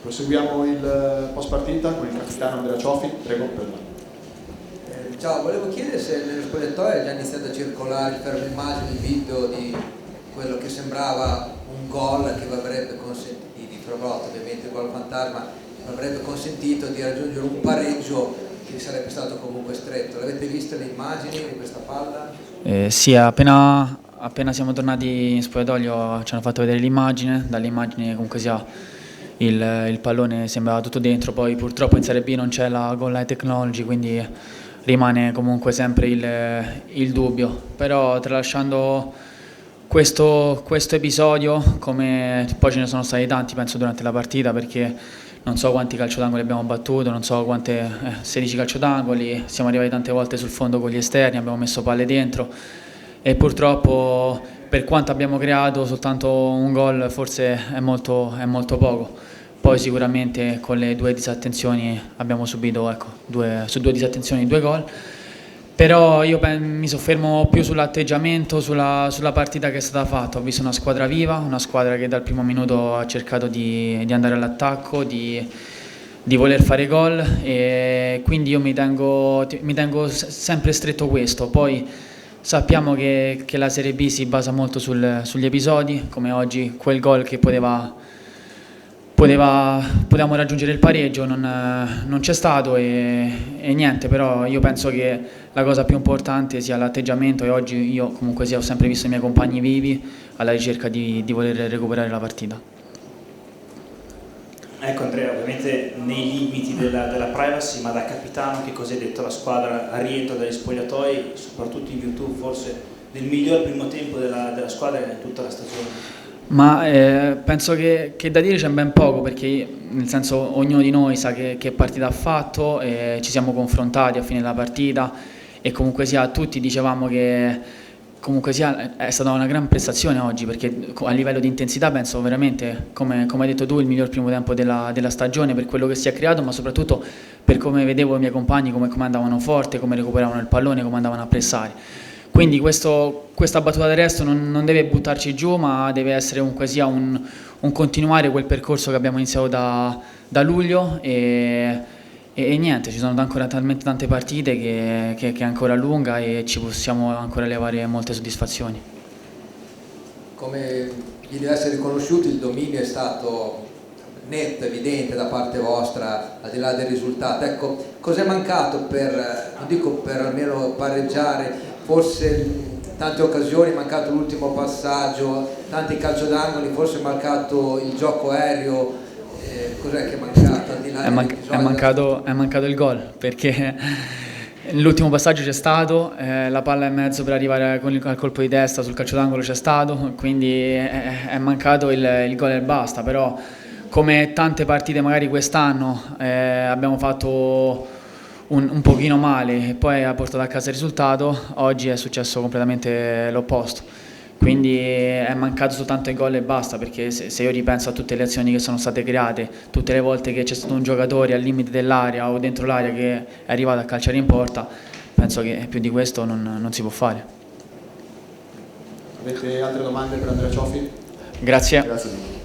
Proseguiamo il post partita con il capitano Andrea Cioffi, prego. Ciao, volevo chiedere se nello spogliatoio è già iniziato a circolare per l'immagine, il video di quello che sembrava un gol che vi avrebbe consentito, di Fragotto ovviamente, il gol fantasma, vi avrebbe consentito di raggiungere un pareggio che sarebbe stato comunque stretto. L'avete vista le immagini di questa palla? Sì, appena siamo tornati in spogliatoio ci hanno fatto vedere l'immagine, dall'immagine comunque sia il pallone sembrava tutto dentro, poi purtroppo in Serie B non c'è la goal line technology, quindi rimane comunque sempre il dubbio, però tralasciando questo episodio, come poi ce ne sono stati tanti penso durante la partita, perché non so quanti calcio d'angoli abbiamo battuto, non so quante 16 calcio d'angoli, siamo arrivati tante volte sul fondo con gli esterni, abbiamo messo palle dentro e purtroppo per quanto abbiamo creato soltanto un gol forse è molto poco. Poi sicuramente con le due disattenzioni abbiamo subito su due disattenzioni 2 gol, però io mi soffermo più sull'atteggiamento, sulla partita che è stata fatta. Ho visto una squadra viva, una squadra che dal primo minuto ha cercato di andare all'attacco, di voler fare gol, e quindi io mi tengo sempre stretto questo. Poi sappiamo che la Serie B si basa molto sugli episodi, come oggi quel gol che potevamo raggiungere il pareggio, non c'è stato e niente, però io penso che la cosa più importante sia l'atteggiamento, e oggi io comunque ho sempre visto i miei compagni vivi alla ricerca di voler recuperare la partita. Ecco Andrea, ovviamente nei limiti della privacy, ma da capitano che cosa hai detto alla squadra a rientro dagli spogliatoi, soprattutto in virtù forse del miglior primo tempo della squadra in tutta la stagione? Ma penso che da dire c'è ben poco, perché nel senso ognuno di noi sa che partita ha fatto, ci siamo confrontati a fine della partita e comunque sia tutti dicevamo che comunque sia è stata una gran prestazione oggi, perché a livello di intensità penso veramente, come hai detto tu, il miglior primo tempo della stagione per quello che si è creato, ma soprattutto per come vedevo i miei compagni, come andavano forte, come recuperavano il pallone, come andavano a pressare. Quindi questa battuta d'arresto non deve buttarci giù, ma deve essere comunque sia un continuare quel percorso che abbiamo iniziato da luglio e niente, ci sono ancora talmente tante partite che è ancora lunga e ci possiamo ancora levare molte soddisfazioni. Come gli deve essere riconosciuto, il dominio è stato netto, evidente da parte vostra, al di là del risultato. Ecco, cos'è mancato non dico per almeno pareggiare, forse tante occasioni, è mancato l'ultimo passaggio, tanti calcio d'angoli, forse è mancato il gioco aereo, cos'è che è mancato? Al di là è mancato il gol, perché l'ultimo passaggio c'è stato, la palla in mezzo per arrivare al colpo di testa sul calcio d'angolo c'è stato, quindi è mancato il gol e basta, però come tante partite magari quest'anno abbiamo fatto un pochino male e poi ha portato a casa il risultato, oggi è successo completamente l'opposto, quindi è mancato soltanto il gol e basta, perché se io ripenso a tutte le azioni che sono state create, tutte le volte che c'è stato un giocatore al limite dell'area o dentro l'area che è arrivato a calciare in porta, penso che più di questo non si può fare. Avete altre domande per Andrea Cioffi? Grazie. Grazie.